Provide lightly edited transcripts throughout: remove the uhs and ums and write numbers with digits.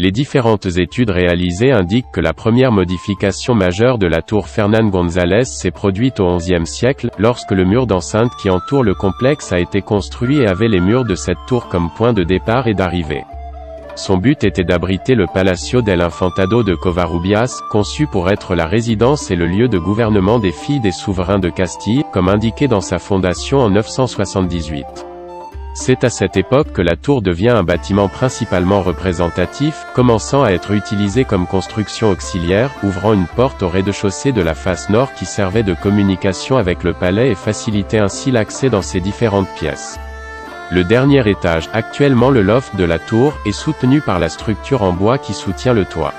Les différentes études réalisées indiquent que la première modification majeure de la tour Fernán González s'est produite au XIe siècle, lorsque le mur d'enceinte qui entoure le complexe a été construit et avait les murs de cette tour comme point de départ et d'arrivée. Son but était d'abriter le Palacio del Infantado de Covarrubias, conçu pour être la résidence et le lieu de gouvernement des filles des souverains de Castille, comme indiqué dans sa fondation en 978. C'est à cette époque que la tour devient un bâtiment principalement représentatif, commençant à être utilisé comme construction auxiliaire, ouvrant une porte au rez-de-chaussée de la face nord qui servait de communication avec le palais et facilitait ainsi l'accès dans ses différentes pièces. Le dernier étage, actuellement le loft de la tour, est soutenu par la structure en bois qui soutient le toit.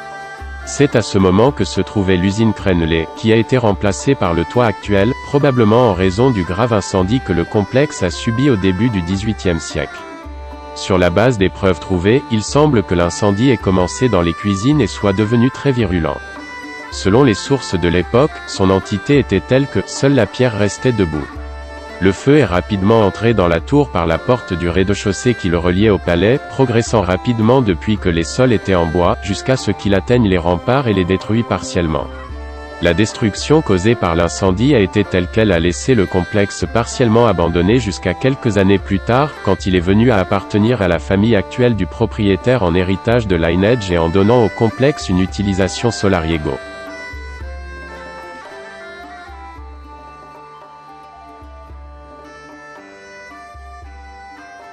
C'est à ce moment que se trouvait l'usine crénelée, qui a été remplacée par le toit actuel, probablement en raison du grave incendie que le complexe a subi au début du XVIIIe siècle. Sur la base des preuves trouvées, il semble que l'incendie ait commencé dans les cuisines et soit devenu très virulent. Selon les sources de l'époque, son entité était telle que seule la pierre restait debout. Le feu est rapidement entré dans la tour par la porte du rez-de-chaussée qui le reliait au palais, progressant rapidement depuis que les sols étaient en bois, jusqu'à ce qu'il atteigne les remparts et les détruit partiellement. La destruction causée par l'incendie a été telle qu'elle a laissé le complexe partiellement abandonné jusqu'à quelques années plus tard, quand il est venu à appartenir à la famille actuelle du propriétaire en héritage de Lineage et en donnant au complexe une utilisation solariego.